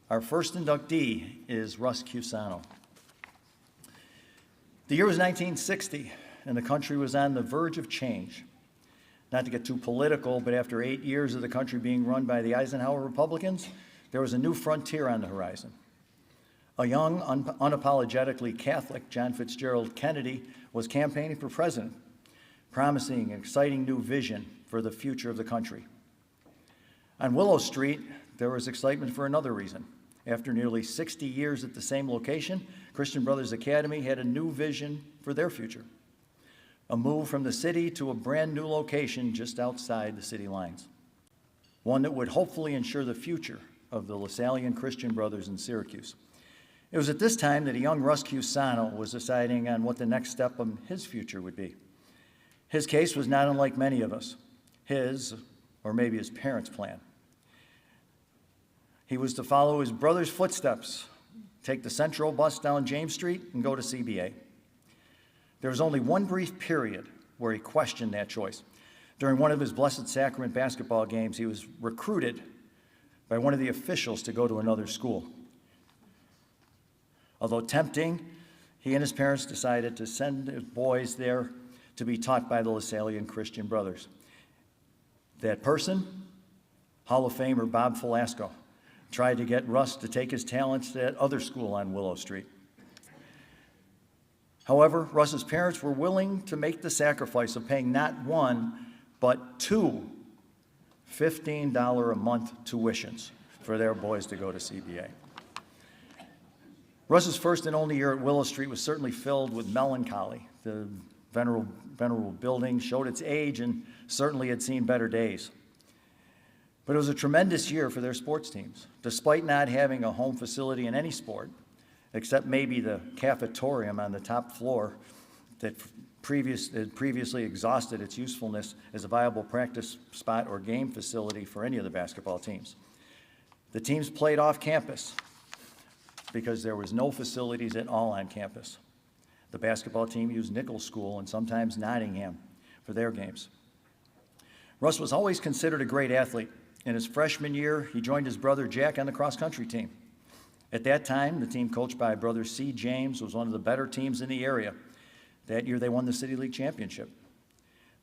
Our first inductee is RUSS CUSANO. The year was 1960, and the country was on the verge of change. Not to get too political, but after 8 years of the country being run by the Eisenhower Republicans, there was a new frontier on the horizon. A young, unapologetically Catholic John Fitzgerald Kennedy was campaigning for president, promising an exciting new vision for the future of the country. On Willow Street, there was excitement for another reason. After nearly 60 years at the same location, Christian Brothers Academy had a new vision for their future. A move from the city to a brand new location just outside the city lines. One that would hopefully ensure the future of the Lasallian Christian Brothers in Syracuse. It was at this time that a young RUSS CUSANO was deciding on what the next step of his future would be. His case was not unlike many of us. His, or maybe his parents' plan. He was to follow his brother's footsteps, take the Central bus down James Street, and go to CBA. There was only one brief period where he questioned that choice. During one of his Blessed Sacrament basketball games, he was recruited by one of the officials to go to another school. Although tempting, he and his parents decided to send his boys there to be taught by the Lasallian Christian Brothers. That person, Hall of Famer Bob Velasco, tried to get Russ to take his talents to that other school on Willow Street. However, Russ's parents were willing to make the sacrifice of paying not one, but two $15 a month tuitions for their boys to go to CBA. Russ's first and only year at Willow Street was certainly filled with melancholy. The venerable building showed its age and certainly had seen better days. But it was a tremendous year for their sports teams. Despite not having a home facility in any sport, except maybe the cafetorium on the top floor that had previously exhausted its usefulness as a viable practice spot or game facility for any of the basketball teams. The teams played off campus because there was no facilities at all on campus. The basketball team used Nichols School and sometimes Nottingham for their games. Russ was always considered a great athlete. In his freshman year, he joined his brother Jack on the cross-country team. At that time, the team coached by brother C. James was one of the better teams in the area. That year, they won the City League championship.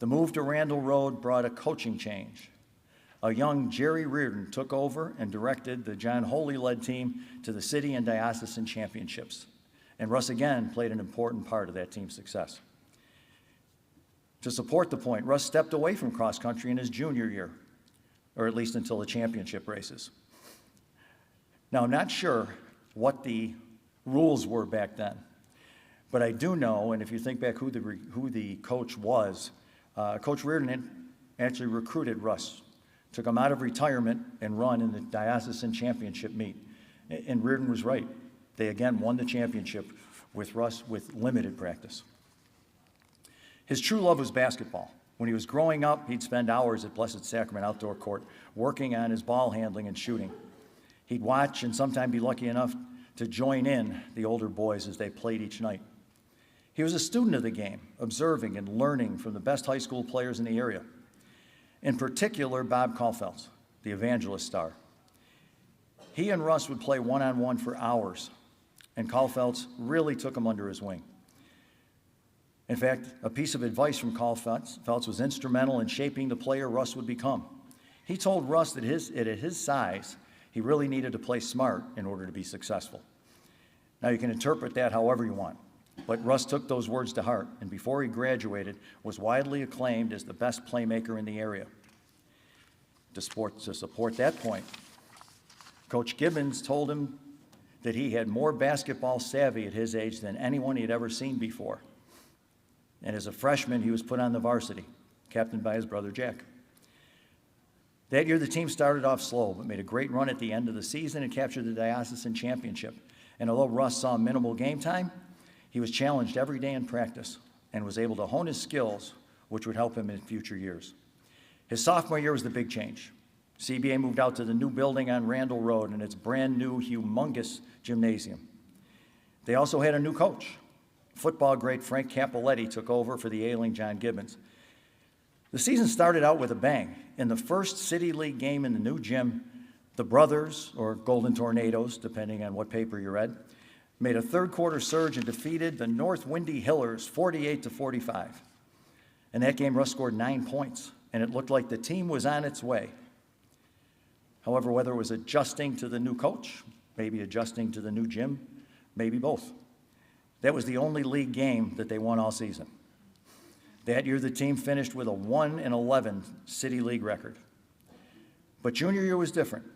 The move to Randall Road brought a coaching change. A young Jerry Reardon took over and directed the John Holy-led team to the city and diocesan championships. And Russ again played an important part of that team's success. To support the point, Russ stepped away from cross-country in his junior year, or at least until the championship races. Now, I'm not sure what the rules were back then, but I do know, and if you think back who the coach was, Coach Reardon actually recruited Russ, took him out of retirement and run in the diocesan championship meet. And Reardon was right. They again won the championship with Russ with limited practice. His true love was basketball. When he was growing up, he'd spend hours at Blessed Sacrament outdoor court working on his ball handling and shooting. He'd watch and sometimes be lucky enough to join in the older boys as they played each night. He was a student of the game, observing and learning from the best high school players in the area. In particular, Bob Caulfield, the evangelist star. He and Russ would play one-on-one for hours, and Caulfield really took him under his wing. In fact, a piece of advice from Caulfield was instrumental in shaping the player Russ would become. He told Russ that at his size, he really needed to play smart in order to be successful. Now, you can interpret that however you want, but Russ took those words to heart, and before he graduated, was widely acclaimed as the best playmaker in the area. To support that point, Coach Gibbons told him that he had more basketball savvy at his age than anyone he had ever seen before. And as a freshman, he was put on the varsity, captained by his brother Jack. That year, the team started off slow, but made a great run at the end of the season and captured the diocesan championship. And although Russ saw minimal game time, he was challenged every day in practice and was able to hone his skills, which would help him in future years. His sophomore year was the big change. CBA moved out to the new building on Randall Road and its brand new, humongous gymnasium. They also had a new coach. Football great Frank Capoletti took over for the ailing John Gibbons. The season started out with a bang. In the first City League game in the new gym, The brothers, or Golden Tornadoes, depending on what paper you read, made a third-quarter surge and defeated the North Windy Hillers 48-45. In that game, Russ scored 9 points, and it looked like the team was on its way. However, whether it was adjusting to the new coach, maybe adjusting to the new gym, maybe both, that was the only league game that they won all season. That year, the team finished with a 1-11 City League record. But junior year was different.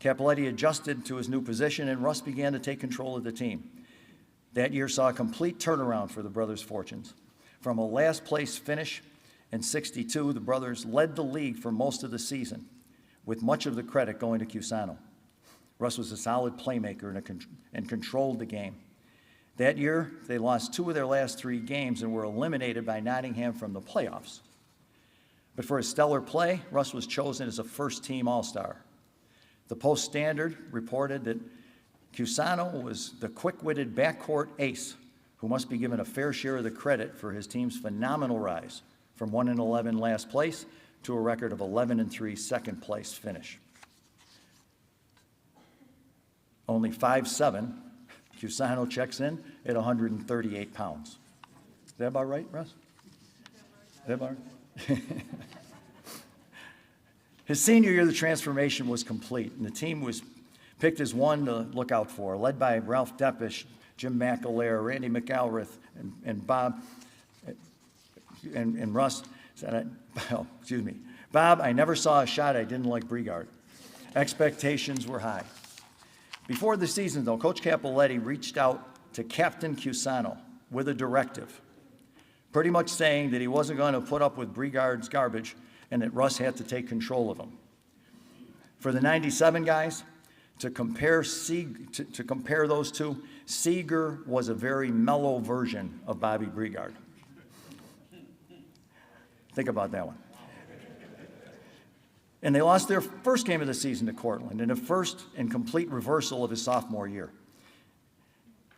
Cappelletti adjusted to his new position, and Russ began to take control of the team. That year saw a complete turnaround for the brothers' fortunes. From a last-place finish in '62, the brothers led the league for most of the season, with much of the credit going to CUSANO. Russ was a solid playmaker and controlled the game. That year, they lost 2 of their last 3 games and were eliminated by Nottingham from the playoffs. But for his stellar play, Russ was chosen as a first-team All-Star. The Post-Standard reported that CUSANO was the quick-witted backcourt ace who must be given a fair share of the credit for his team's phenomenal rise from 1-11 last place to a record of 11-3 second-place finish. Only 5'7", CUSANO checks in at 138 pounds. Is that about right, Russ? Is that about right? His senior year, the transformation was complete, and the team was picked as one to look out for, led by Ralph Deppish, Jim McAleer, Randy McElrath, and Bob, and Russ said, excuse me, Bob, I never saw a shot I didn't like Brigard. Expectations were high. Before the season, though, Coach Cappelletti reached out to Captain CUSANO with a directive, pretty much saying that he wasn't going to put up with Brigard's garbage and that Russ had to take control of him. For the '97 guys, to compare those two, Seeger was a very mellow version of Bobby Brigard. Think about that one. And they lost their first game of the season to Cortland in a first and complete reversal of his sophomore year.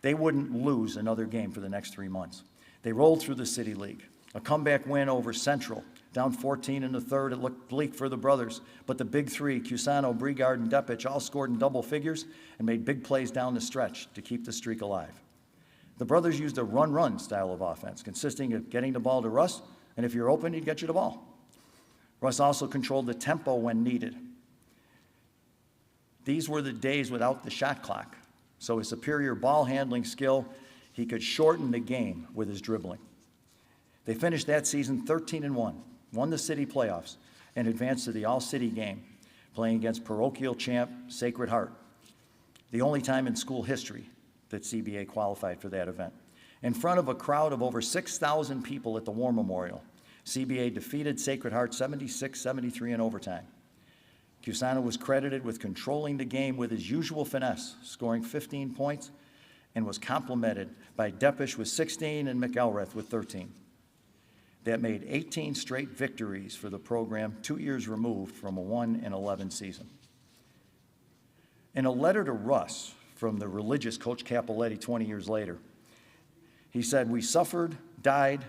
They wouldn't lose another game for the next 3 months. They rolled through the City League. A comeback win over Central, down 14 in the third. It looked bleak for the brothers, but the big three, CUSANO, Brigard, and Deppish, all scored in double figures and made big plays down the stretch to keep the streak alive. The brothers used a run-run style of offense, consisting of getting the ball to Russ, and if you're open, he'd get you the ball. Russ also controlled the tempo when needed. These were the days without the shot clock, so his superior ball handling skill, he could shorten the game with his dribbling. They finished that season 13-1, won the city playoffs, and advanced to the all-city game, playing against parochial champ Sacred Heart, the only time in school history that CBA qualified for that event. In front of a crowd of over 6,000 people at the War Memorial, CBA defeated Sacred Heart 76-73 in overtime. CUSANO was credited with controlling the game with his usual finesse, scoring 15 points, and was complemented by Deppish with 16 and McElrath with 13. That made 18 straight victories for the program, 2 years removed from a 1-11 season. In a letter to Russ from the religious Coach Cappelletti 20 years later, he said, "We suffered, died,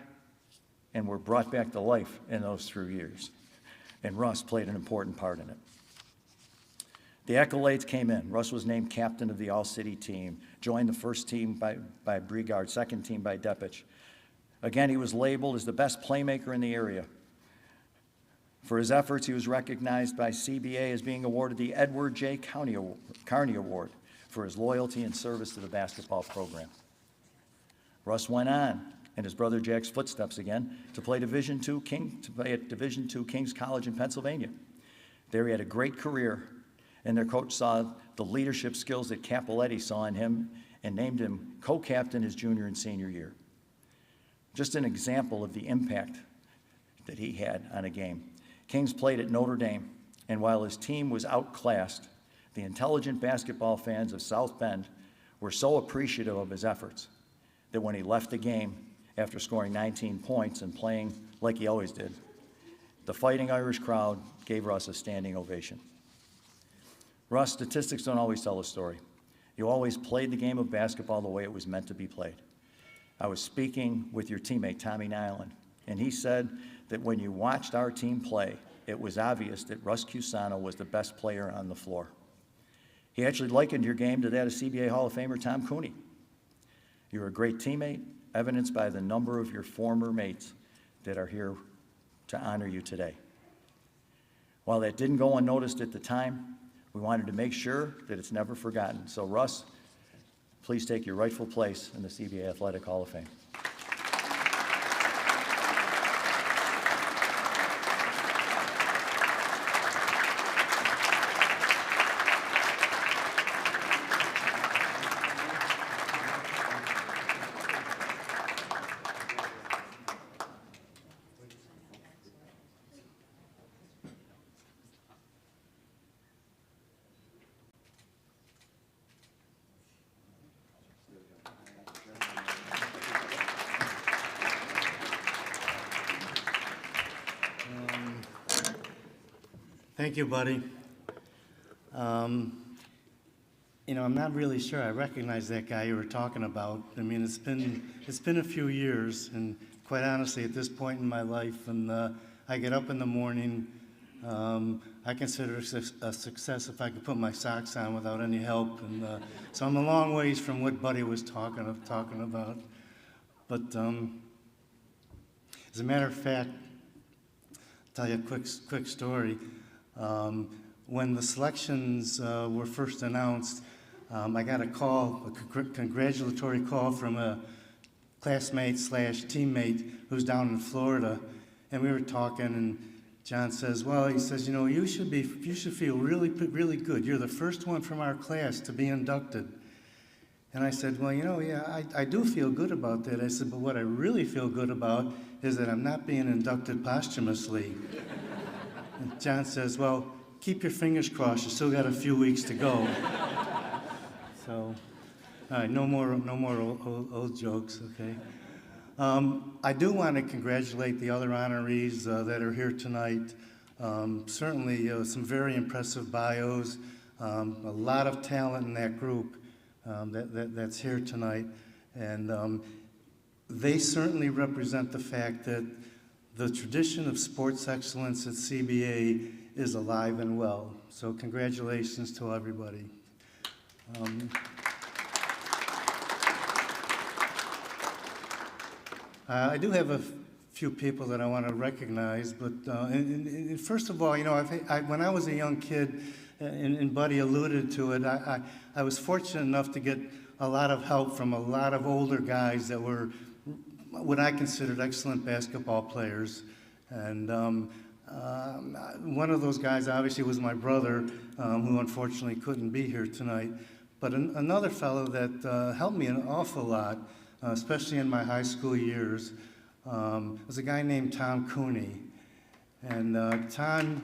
and were brought back to life in those 3 years." And Russ played an important part in it. The accolades came in. Russ was named captain of the all-city team, joined the first team by Brigard, second team by Deppish. Again, he was labeled as the best playmaker in the area. For his efforts, he was recognized by CBA as being awarded the Edward J. Carney Award for his loyalty and service to the basketball program. Russ went on, in his brother Jack's footsteps again, to play at Division II King's College in Pennsylvania. There he had a great career, and their coach saw the leadership skills that Cappelletti saw in him and named him co-captain his junior and senior year. Just an example of the impact that he had on a game. Kings played at Notre Dame, and while his team was outclassed, the intelligent basketball fans of South Bend were so appreciative of his efforts that when he left the game after scoring 19 points and playing like he always did, the Fighting Irish crowd gave Russ a standing ovation. Russ, statistics don't always tell a story. You always played the game of basketball the way it was meant to be played. I was speaking with your teammate, Tommy Nyland, and he said that when you watched our team play, it was obvious that Russ CUSANO was the best player on the floor. He actually likened your game to that of CBA Hall of Famer Tom Cooney. You're a great teammate, evidenced by the number of your former mates that are here to honor you today. While that didn't go unnoticed at the time, we wanted to make sure that it's never forgotten. So Russ, please take your rightful place in the CBA Athletic Hall of Fame. Thank you, buddy. You know, I'm not really sure I recognize that guy you were talking about. I mean, it's been a few years, and quite honestly, at this point in my life, and I get up in the morning, I consider it a success if I could put my socks on without any help, and so I'm a long ways from what Buddy was talking about. But as a matter of fact, I'll tell you a quick story. When the selections were first announced, I got a congratulatory call from a classmate / teammate who's down in Florida, and we were talking, and John says, well, he says, you know, you should feel really good. You're the first one from our class to be inducted. And I said, well, you know, yeah, I do feel good about that. I said, but what I really feel good about is that I'm not being inducted posthumously. And John says, well, keep your fingers crossed. You still got a few weeks to go. So, all right, no more old jokes, okay? I do want to congratulate the other honorees that are here tonight. Certainly some very impressive bios, a lot of talent in that group that's here tonight. And they certainly represent the fact that the tradition of sports excellence at CBA is alive and well. So congratulations to everybody. I do have a few people that I want to recognize, but and first of all, you know, when I was a young kid, and Buddy alluded to it, I was fortunate enough to get a lot of help from a lot of older guys that were what I considered excellent basketball players. And one of those guys obviously was my brother, who unfortunately couldn't be here tonight. But another fellow that helped me an awful lot, especially in my high school years, was a guy named Tom Cooney. And Tom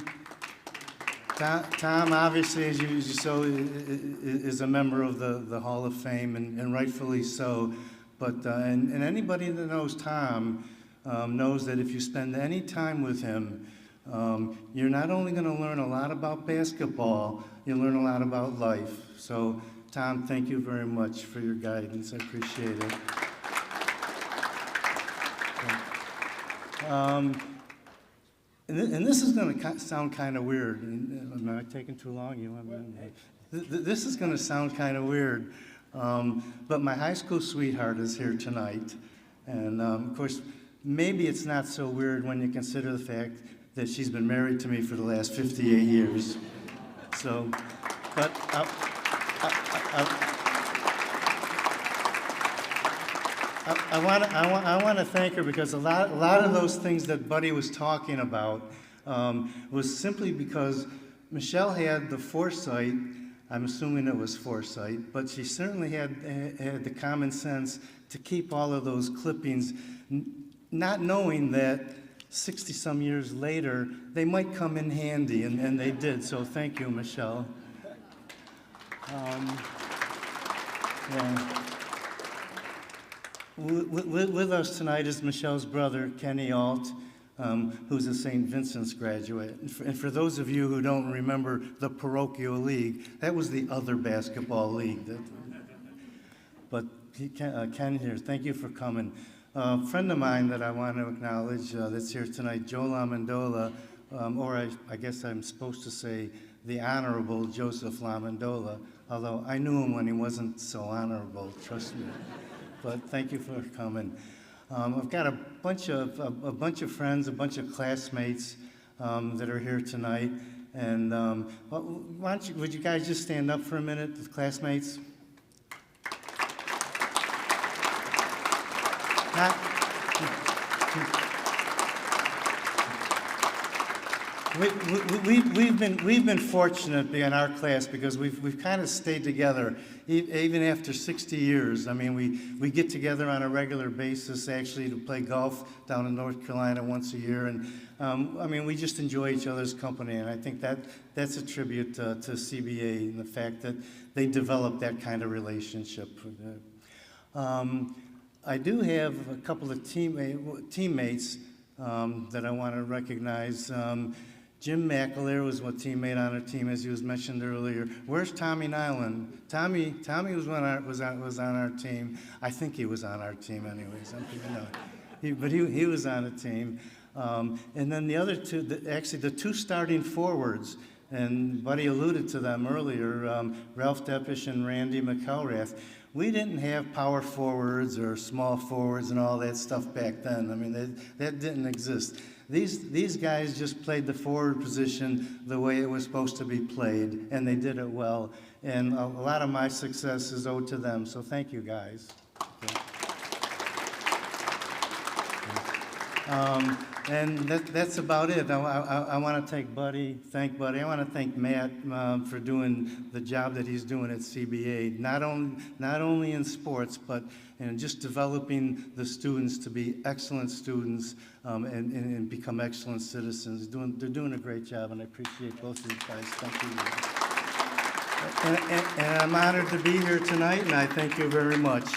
obviously, as you saw, is a member of the Hall of Fame, and rightfully so. But and anybody that knows Tom knows that if you spend any time with him, you're not only going to learn a lot about basketball, you'll learn a lot about life. So, Tom, thank you very much for your guidance. I appreciate it. And this is going to sound kind of weird. Am I taking too long? This is going to sound kind of weird. But my high school sweetheart is here tonight. And of course, maybe it's not so weird when you consider the fact that she's been married to me for the last 58 years. So, but I want to thank her because a lot of those things that Buddy was talking about was simply because Michelle had the foresight. I'm assuming it was foresight, but she certainly had the common sense to keep all of those clippings, not knowing that 60-some years later, they might come in handy, and they did. So thank you, Michelle. Yeah. With us tonight is Michelle's brother, Kenny Alt, who's a St. Vincent's graduate. And for those of you who don't remember the parochial league, that was the other basketball league. But Ken here, thank you for coming. A friend of mine that I want to acknowledge that's here tonight, Joe Lamandola, or I guess I'm supposed to say the Honorable Joseph Lamandola, although I knew him when he wasn't so honorable, trust me. But thank you for coming. I've got a bunch of friends, a bunch of classmates that are here tonight. And would you guys just stand up for a minute, the classmates? We've been fortunate in our class because we've kind of stayed together even after 60 years. I mean, we get together on a regular basis actually to play golf down in North Carolina once a year, and I mean, we just enjoy each other's company, and I think that's a tribute to CBA and the fact that they developed that kind of relationship. I do have a couple of teammates that I want to recognize. Jim McAleer was a teammate on our team, as he was mentioned earlier. Where's Tommy Nyland? Tommy was on our team. I think he was on our team anyways. But he was on a team. And then the other two, actually the two starting forwards, and Buddy alluded to them earlier, Ralph Deppish and Randy McElrath. We didn't have power forwards or small forwards and all that stuff back then. I mean, that didn't exist. These guys just played the forward position the way it was supposed to be played, and they did it well. And a lot of my success is owed to them, so thank you, guys. And that's about it. I want to thank Buddy. I want to thank Matt for doing the job that he's doing at CBA, not only in sports, but just developing the students to be excellent students and become excellent citizens. They're doing a great job, and I appreciate both of you guys. Thank you. And I'm honored to be here tonight, and I thank you very much.